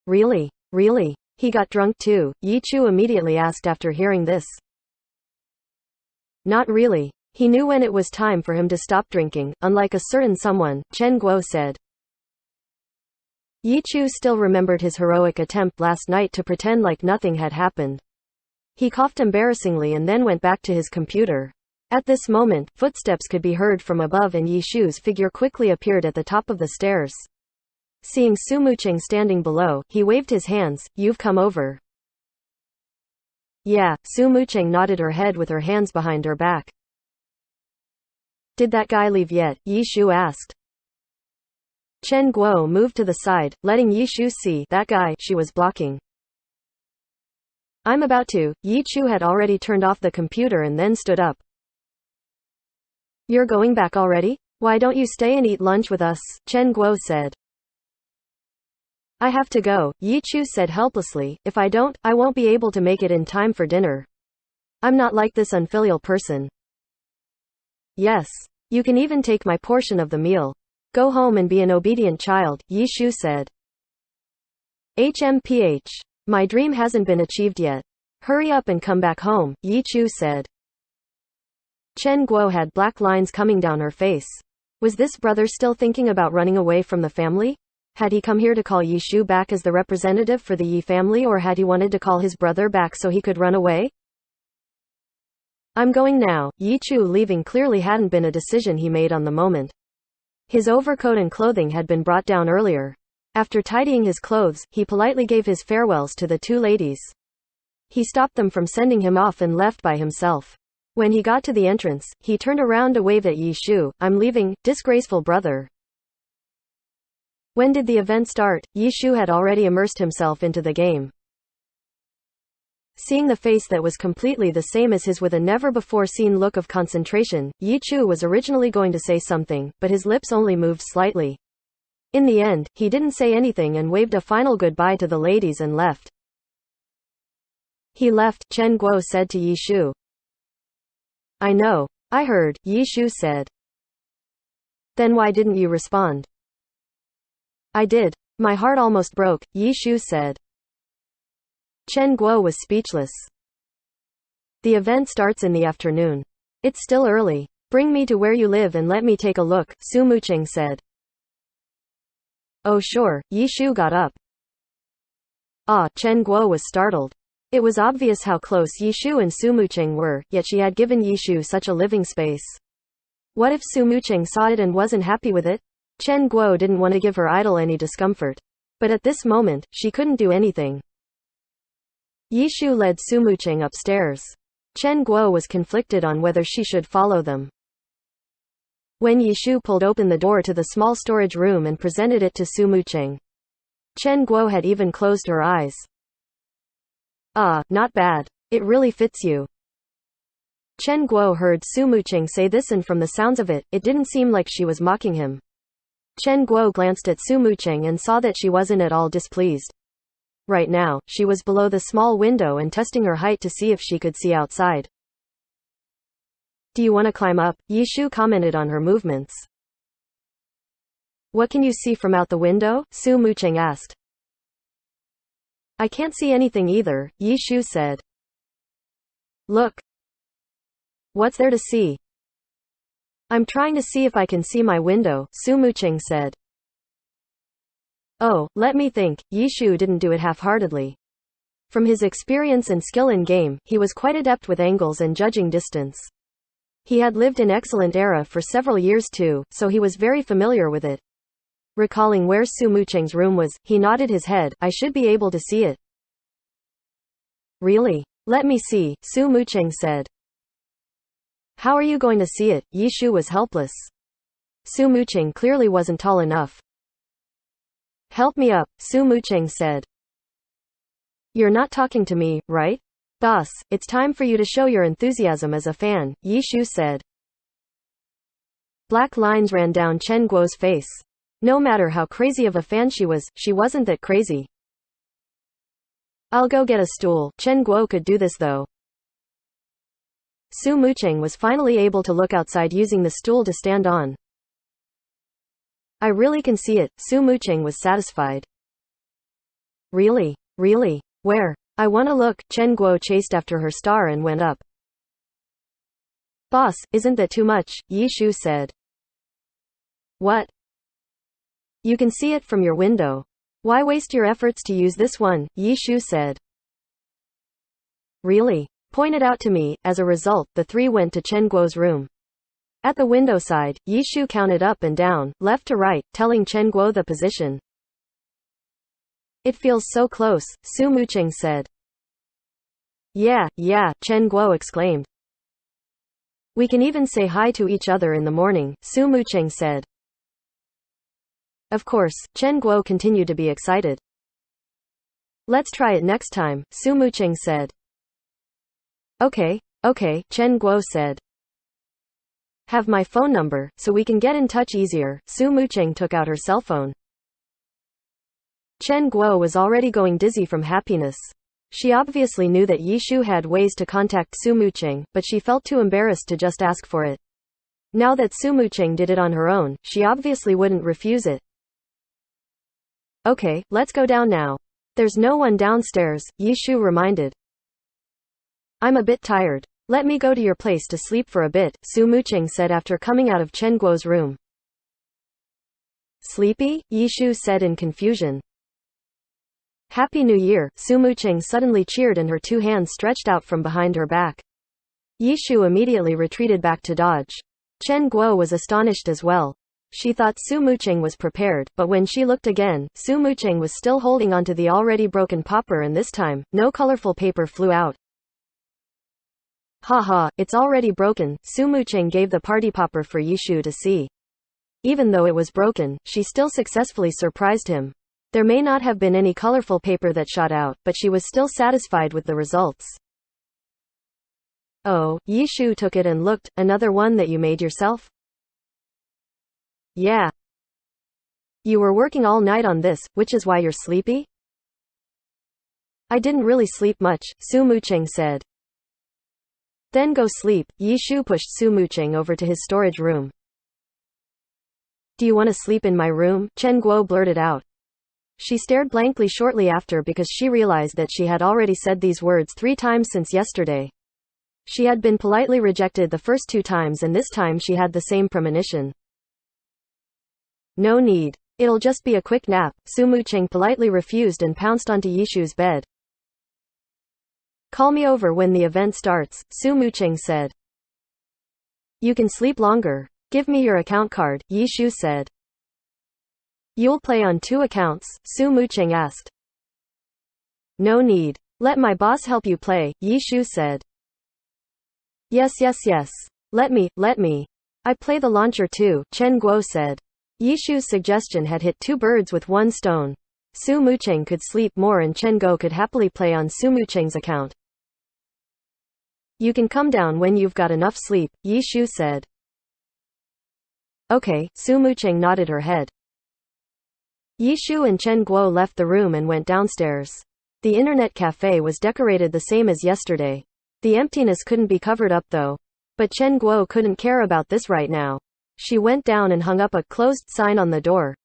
[SPEAKER 1] Really? Really? He got drunk too? Yi Chu immediately asked after hearing this. Not really. He knew when it was time for him to stop drinking, unlike a certain someone, Chen Guo said. Yi Chu still remembered his heroic attempt last night to pretend like nothing had happened. He coughed embarrassingly and then went back to his computer. At this moment, footsteps could be heard from above and Yi Shu's figure quickly appeared at the top of the stairs. Seeing Su Muqing standing below, he waved his hands. You've come over. Yeah, Su Muqing nodded her head with her hands behind her back. Did that guy leave yet? Yi Shu asked. Chen Guo moved to the side, letting Yi Shu see that guy she was blocking. I'm about to. Yi Chu had already turned off the computer and then stood up. You're going back already? Why don't you stay and eat lunch with us? Chen Guo said. I have to go, Yi Chu said helplessly. If I don't, I won't be able to make it in time for dinner. I'm not like this unfilial person. Yes. You can even take my portion of the meal. Go home and be an obedient child, Yi Shu said. HMPH. My dream hasn't been achieved yet. Hurry up and come back home, Yi Chu said. Chen Guo had black lines coming down her face. Was this brother still thinking about running away from the family? Had he come here to call Yi Shu back as the representative for the Yi family, or had he wanted to call his brother back so he could run away? I'm going now. Yi Chu leaving clearly hadn't been a decision he made on the moment. His overcoat and clothing had been brought down earlier. After tidying his clothes, he politely gave his farewells to the two ladies. He stopped them from sending him off and left by himself. When he got to the entrance, he turned around to wave at Yi Shu. I'm leaving, disgraceful brother. When did the event start? Yi Shu had already immersed himself into the game. Seeing the face that was completely the same as his with a never-before-seen look of concentration, Yi Chu was originally going to say something, but his lips only moved slightly. In the end, he didn't say anything and waved a final goodbye to the ladies and left. He left, Chen Guo said to Yi Shu. I know. I heard, Yi Shu said. Then why didn't you respond? I did. My heart almost broke, Yi Shu said. Chen Guo was speechless. The event starts in the afternoon. It's still early. Bring me to where you live and let me take a look, Su Muqing said. Oh sure, Yi Shu got up. Chen Guo was startled. It was obvious how close Yi Shu and Su Muqing were, yet she had given Yi Shu such a living space. What if Su Muqing saw it and wasn't happy with it? Chen Guo didn't want to give her idol any discomfort. But at this moment, she couldn't do anything. Yi Shu led Su Muqing upstairs. Chen Guo was conflicted on whether she should follow them. When Yi Shu pulled open the door to the small storage room and presented it to Su Muqing, Chen Guo had even closed her eyes. Ah, not bad. It really fits you. Chen Guo heard Su Muqing say this, and from the sounds of it, it didn't seem like she was mocking him. Chen Guo glanced at Su Muqing and saw that she wasn't at all displeased. Right now, she was below the small window and testing her height to see if she could see outside. Do you want to climb up? Yishu commented on her movements. What can you see from out the window? Su Muqing asked. I can't see anything either, Yishu said. Look. What's there to see? I'm trying to see if I can see my window, Su Muqing said. Oh, let me think. Yishu didn't do it half-heartedly. From his experience and skill in game, he was quite adept with angles and judging distance. He had lived in excellent era for several years too, so he was very familiar with it. Recalling where Su Muqing's room was, he nodded his head. I should be able to see it. Really? Let me see, Su Muqing said. How are you going to see it? Yishu was helpless. Su Muqing clearly wasn't tall enough. Help me up, Su Muqing said. You're not talking to me, right? Boss, it's time for you to show your enthusiasm as a fan, Yishu said. Black lines ran down Chen Guo's face. No matter how crazy of a fan she wasn't that crazy. I'll go get a stool. Chen Guo could do this though. Su Muqing was finally able to look outside using the stool to stand on. I really can see it, Su Muqing was satisfied. Really? Really? Where? I wanna look. Chen Guo chased after her star and went up. Boss, isn't that too much? Yishu said. What? You can see it from your window. Why waste your efforts to use this one? Yishu said. Really? Point it out to me. As a result, the three went to Chen Guo's room. At the window side, Yishu counted up and down, left to right, telling Chen Guo the position. It feels so close, Su Muqing said. Yeah, Chen Guo exclaimed. We can even say hi to each other in the morning, Su Muqing said. Of course, Chen Guo continued to be excited. Let's try it next time, Su Muqing said. Okay, Chen Guo said. Have my phone number, so we can get in touch easier. Su Muqing took out her cell phone. Chen Guo was already going dizzy from happiness. She obviously knew that Yishu had ways to contact Su Muqing, but she felt too embarrassed to just ask for it. Now that Su Muqing did it on her own, she obviously wouldn't refuse it. Okay, let's go down now. There's no one downstairs, Yishu reminded. I'm a bit tired. Let me go to your place to sleep for a bit, Su Muqing said after coming out of Chen Guo's room. Sleepy? Yishu said in confusion. Happy New Year, Su Muqing suddenly cheered and her two hands stretched out from behind her back. Yishu immediately retreated back to dodge. Chen Guo was astonished as well. She thought Su Muqing was prepared, but when she looked again, Su Muqing was still holding onto the already broken popper, and this time, no colorful paper flew out. Haha, it's already broken. Su Muqing gave the party popper for Yishu to see. Even though it was broken, she still successfully surprised him. There may not have been any colorful paper that shot out, but she was still satisfied with the results. Oh, Yishu took it and looked. Another one that you made yourself? Yeah. You were working all night on this, which is why you're sleepy? I didn't really sleep much, Su Muqing said. Then go sleep. Yishu pushed Su Muqing over to his storage room. Do you want to sleep in my room? Chen Guo blurted out. She stared blankly shortly after because she realized that she had already said these words 3 times since yesterday. She had been politely rejected the first 2 times, and this time she had the same premonition. No need. It'll just be a quick nap. Su Muqing politely refused and pounced onto Yishu's bed. Call me over when the event starts, Su Muqing said. You can sleep longer. Give me your account card, Yishu said. You'll play on 2 accounts, Su Muqing asked. No need. Let my boss help you play, Yishu said. Yes. Let me. I play the launcher too, Chen Guo said. Yishu's suggestion had hit 2 birds with 1 stone. Su Mucheng could sleep more and Chen Guo could happily play on Su Mucheng's account. You can come down when you've got enough sleep, Yi Shu said. Okay, Su Mucheng nodded her head. Yi Shu and Chen Guo left the room and went downstairs. The internet cafe was decorated the same as yesterday. The emptiness couldn't be covered up though. But Chen Guo couldn't care about this right now. She went down and hung up a closed sign on the door.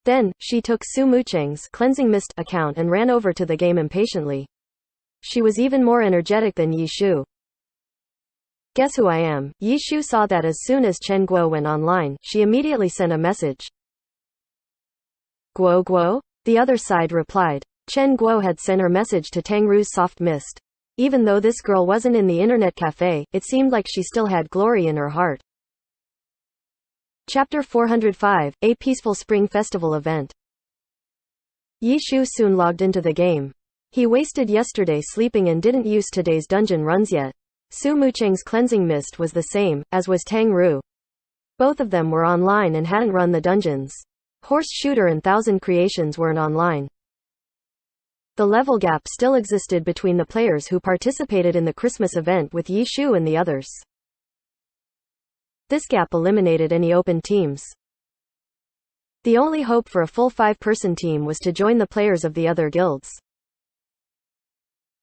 [SPEAKER 1] Then, she took Su Mucheng's cleansing mist account and ran over to the game impatiently. She was even more energetic than Yi Shu. Guess who I am? Yi Shu saw that as soon as Chen Guo went online, she immediately sent a message. Guo Guo? The other side replied. Chen Guo had sent her message to Tang Ru's soft mist. Even though this girl wasn't in the internet cafe, it seemed like she still had glory in her heart. Chapter 405, A Peaceful Spring Festival Event. Yi Shu soon logged into the game. He wasted yesterday sleeping and didn't use today's dungeon runs yet. Su Mucheng's cleansing mist was the same, as was Tang Ru. Both of them were online and hadn't run the dungeons. Horse Shooter and Thousand Creations weren't online. The level gap still existed between the players who participated in the Christmas event with Yi Shu and the others. This gap eliminated any open teams. The only hope for a full 5-person team was to join the players of the other guilds.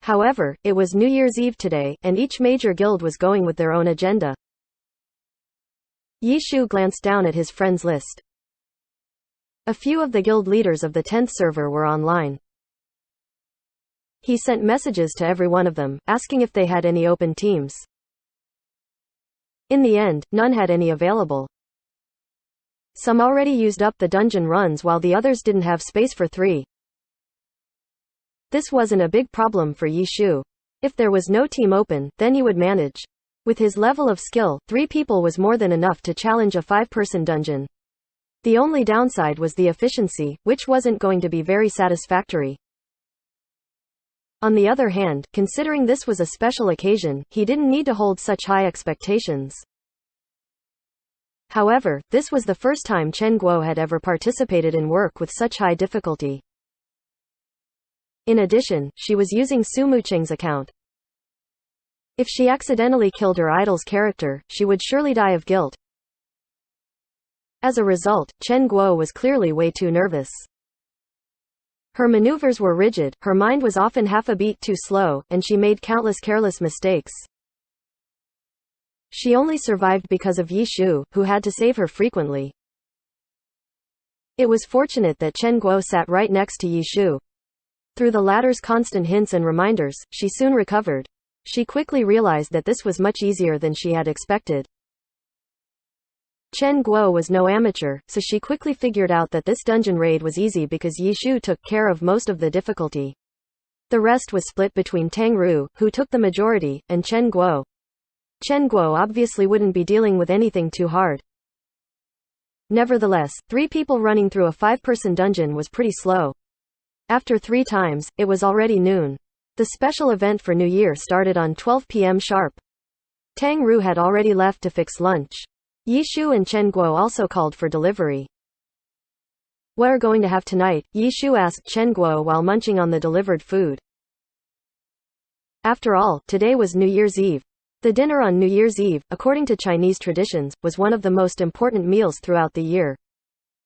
[SPEAKER 1] However, it was New Year's Eve today, and each major guild was going with their own agenda. Yi Shu glanced down at his friends list. A few of the guild leaders of the 10th server were online. He sent messages to every one of them, asking if they had any open teams. In the end, none had any available. Some already used up the dungeon runs while the others didn't have space for 3. This wasn't a big problem for Yi Shu. If there was no team open, then he would manage. With his level of skill, 3 people was more than enough to challenge a 5-person dungeon. The only downside was the efficiency, which wasn't going to be very satisfactory. On the other hand, considering this was a special occasion, he didn't need to hold such high expectations. However, this was the first time Chen Guo had ever participated in work with such high difficulty. In addition, she was using Su Mucheng's account. If she accidentally killed her idol's character, she would surely die of guilt. As a result, Chen Guo was clearly way too nervous. Her maneuvers were rigid, her mind was often half a beat too slow, and she made countless careless mistakes. She only survived because of Yi Shu, who had to save her frequently. It was fortunate that Chen Guo sat right next to Yi Shu. Through the latter's constant hints and reminders, she soon recovered. She quickly realized that this was much easier than she had expected. Chen Guo was no amateur, so she quickly figured out that this dungeon raid was easy because Yi Shu took care of most of the difficulty. The rest was split between Tang Ru, who took the majority, and Chen Guo. Chen Guo obviously wouldn't be dealing with anything too hard. Nevertheless, 3 people running through a 5-person dungeon was pretty slow. After 3 times, it was already noon. The special event for New Year started on 12 p.m. sharp. Tang Ru had already left to fix lunch. Yi Shu and Chen Guo also called for delivery. "What are going to have tonight?" Yi Shu asked Chen Guo while munching on the delivered food. After all, today was New Year's Eve. The dinner on New Year's Eve, according to Chinese traditions, was one of the most important meals throughout the year.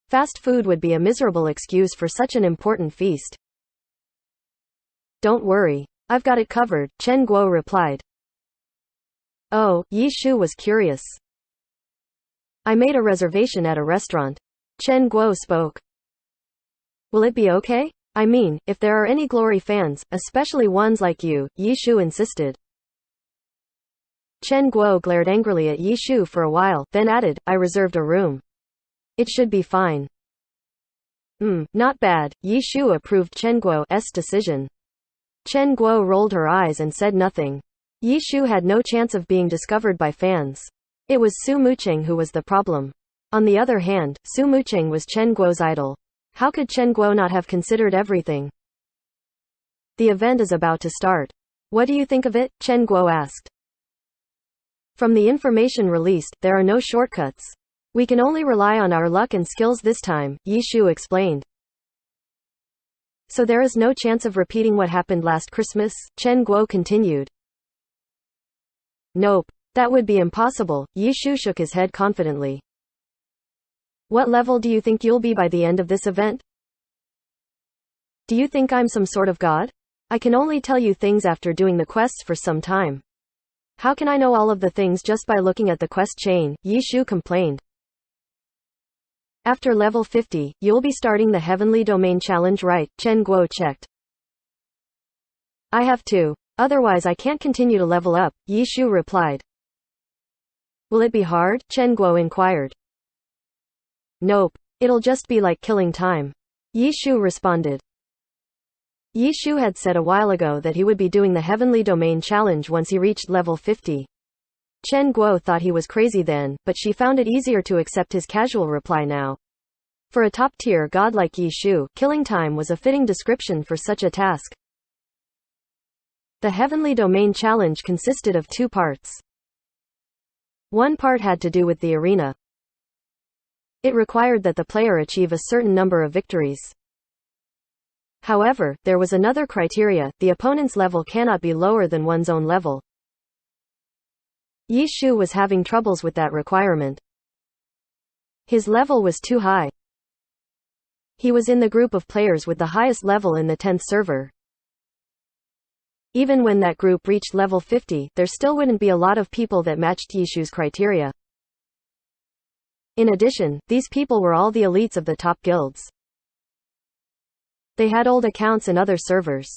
[SPEAKER 1] Fast food would be a miserable excuse for such an important feast. "Don't worry. I've got it covered," Chen Guo replied. Oh, Yi Shu was curious. "I made a reservation at a restaurant." Chen Guo spoke. "Will it be okay? I mean, if there are any Glory fans, especially ones like you," Yi Shu insisted. Chen Guo glared angrily at Yi Shu for a while, then added, "I reserved a room. It should be fine." Not bad." Yi Shu approved Chen Guo's decision. Chen Guo rolled her eyes and said nothing. Yi Shu had no chance of being discovered by fans. It was Su Mucheng who was the problem. On the other hand, Su Mucheng was Chen Guo's idol. How could Chen Guo not have considered everything? "The event is about to start. What do you think of it?" Chen Guo asked. "From the information released, there are no shortcuts. We can only rely on our luck and skills this time," Yi Shu explained. So there is no chance of repeating what happened last Christmas? Chen Guo continued. Nope. That would be impossible. Yishu shook his head confidently. What level do you think you'll be by the end of this event? Do you think I'm some sort of god? I can only tell you things after doing the quests for some time. How can I know all of the things just by looking at the quest chain? Yishu complained. After level 50, you'll be starting the Heavenly Domain Challenge, right? Chen Guo checked. I have to. Otherwise I can't continue to level up, Yishu replied. Will it be hard? Chen Guo inquired. Nope. It'll just be like killing time. Yishu responded. Yishu had said a while ago that he would be doing the Heavenly Domain Challenge once he reached level 50. Chen Guo thought he was crazy then, but she found it easier to accept his casual reply now. For a top-tier god like Yishu, killing time was a fitting description for such a task. The Heavenly Domain Challenge consisted of 2 parts. One part had to do with the arena. It required that the player achieve a certain number of victories. However, there was another criteria: the opponent's level cannot be lower than one's own level. Yishu was having troubles with that requirement. His level was too high. He was in the group of players with the highest level in the 10th server. Even when that group reached level 50, there still wouldn't be a lot of people that matched Yishu's criteria. In addition, these people were all the elites of the top guilds. They had old accounts in other servers.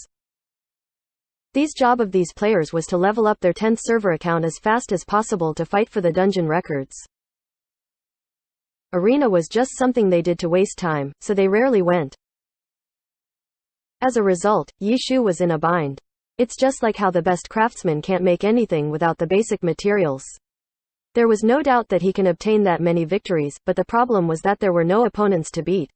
[SPEAKER 1] The job of these players was to level up their 10th server account as fast as possible to fight for the dungeon records. Arena was just something they did to waste time, so they rarely went. As a result, Yishu was in a bind. It's just like how the best craftsman can't make anything without the basic materials. There was no doubt that he can obtain that many victories, but the problem was that there were no opponents to beat.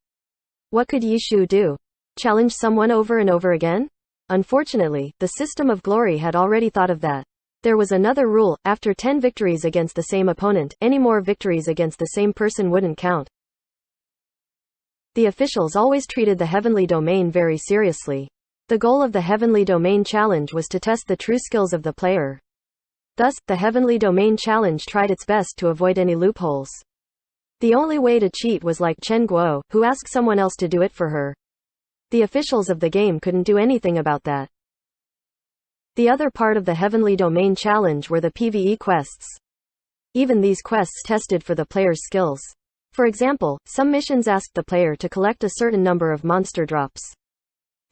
[SPEAKER 1] What could Yishu do? Challenge someone over and over again? Unfortunately, the system of glory had already thought of that. There was another rule: after 10 victories against the same opponent, any more victories against the same person wouldn't count. The officials always treated the Heavenly Domain very seriously. The goal of the Heavenly Domain Challenge was to test the true skills of the player. Thus, the Heavenly Domain Challenge tried its best to avoid any loopholes. The only way to cheat was like Chen Guo, who asked someone else to do it for her. The officials of the game couldn't do anything about that. The other part of the Heavenly Domain Challenge were the PvE quests. Even these quests tested for the player's skills. For example, some missions asked the player to collect a certain number of monster drops.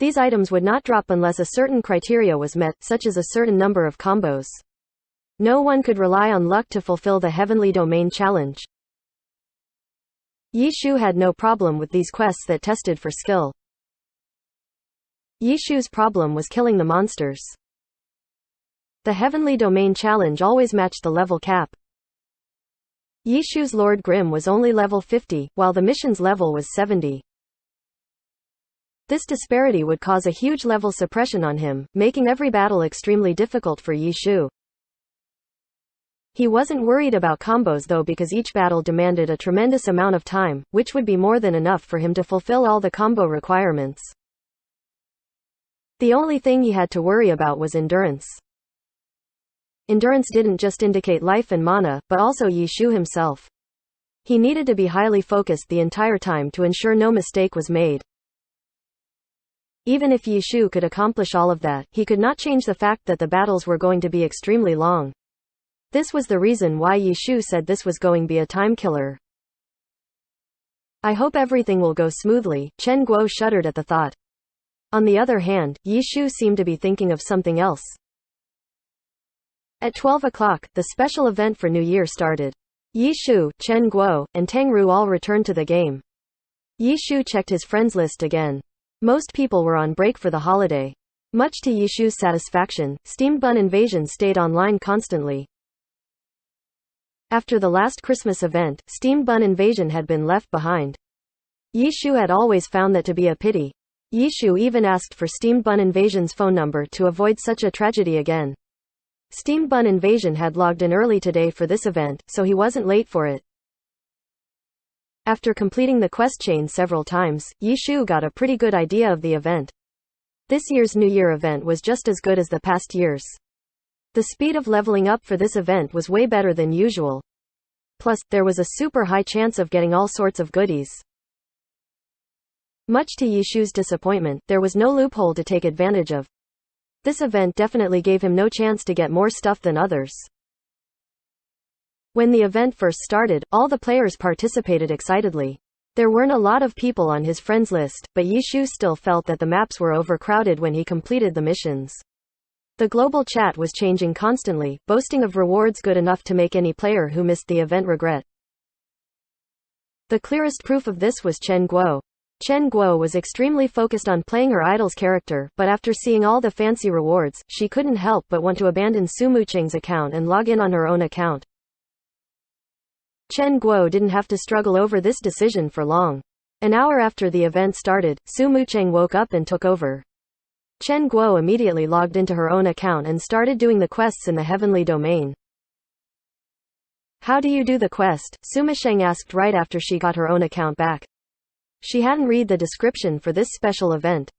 [SPEAKER 1] These items would not drop unless a certain criteria was met, such as a certain number of combos. No one could rely on luck to fulfill the Heavenly Domain Challenge. Yishu had no problem with these quests that tested for skill. Yishu's problem was killing the monsters. The Heavenly Domain Challenge always matched the level cap. Yishu's Lord Grim was only level 50, while the mission's level was 70. This disparity would cause a huge level suppression on him, making every battle extremely difficult for Yishu. He wasn't worried about combos though, because each battle demanded a tremendous amount of time, which would be more than enough for him to fulfill all the combo requirements. The only thing he had to worry about was endurance. Endurance didn't just indicate life and mana, but also Yishu himself. He needed to be highly focused the entire time to ensure no mistake was made. Even if Yishu could accomplish all of that, he could not change the fact that the battles were going to be extremely long. This was the reason why Yishu said this was going to be a time killer. I hope everything will go smoothly. Chen Guo shuddered at the thought. On the other hand, Yishu seemed to be thinking of something else. At 12 o'clock, the special event for New Year started. Yishu, Chen Guo, and Tangru all returned to the game. Yishu checked his friends list again. Most people were on break for the holiday. Much to Yishu's satisfaction, Steam Bun Invasion stayed online constantly. After the last Christmas event, Steam Bun Invasion had been left behind. Yishu had always found that to be a pity. Yishu even asked for Steam Bun Invasion's phone number to avoid such a tragedy again. Steam Bun Invasion had logged in early today for this event, so he wasn't late for it. After completing the quest chain several times, Yishu got a pretty good idea of the event. This year's New Year event was just as good as the past years. The speed of leveling up for this event was way better than usual. Plus, there was a super high chance of getting all sorts of goodies. Much to Yishu's disappointment, there was no loophole to take advantage of. This event definitely gave him no chance to get more stuff than others. When the event first started, all the players participated excitedly. There weren't a lot of people on his friends list, but Yishu still felt that the maps were overcrowded when he completed the missions. The global chat was changing constantly, boasting of rewards good enough to make any player who missed the event regret. The clearest proof of this was Chen Guo. Chen Guo was extremely focused on playing her idol's character, but after seeing all the fancy rewards, she couldn't help but want to abandon Su Mucheng's account and log in on her own account. Chen Guo didn't have to struggle over this decision for long. An hour after the event started, Su Mucheng woke up and took over. Chen Guo immediately logged into her own account and started doing the quests in the heavenly domain. "How do you do the quest?" Su Mucheng asked right after she got her own account back. She hadn't read the description for this special event.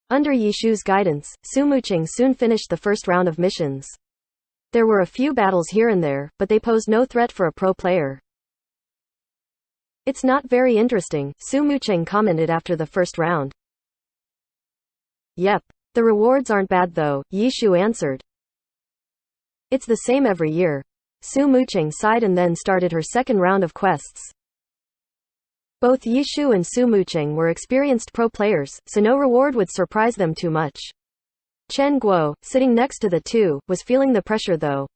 [SPEAKER 1] Under Yishu's guidance, Su Mucheng soon finished the first round of missions. There were a few battles here and there, but they posed no threat for a pro player. "It's not very interesting," Su Mucheng commented after the first round. "Yep. The rewards aren't bad though," Yishu answered. "It's the same every year." Su Mucheng sighed and then started her second round of quests. Both Yishu and Su Mucheng were experienced pro players, so no reward would surprise them too much. Chen Guo, sitting next to the two, was feeling the pressure though.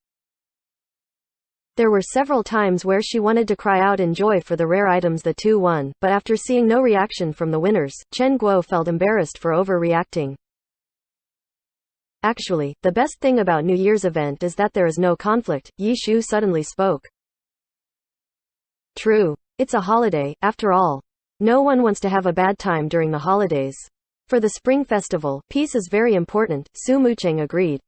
[SPEAKER 1] There were several times where she wanted to cry out in joy for the rare items the two won, but after seeing no reaction from the winners, Chen Guo felt embarrassed for overreacting. "Actually, the best thing about New Year's event is that there is no conflict," Yishu suddenly spoke. "True. It's a holiday, after all. No one wants to have a bad time during the holidays. For the Spring Festival, peace is very important," Su Mucheng agreed.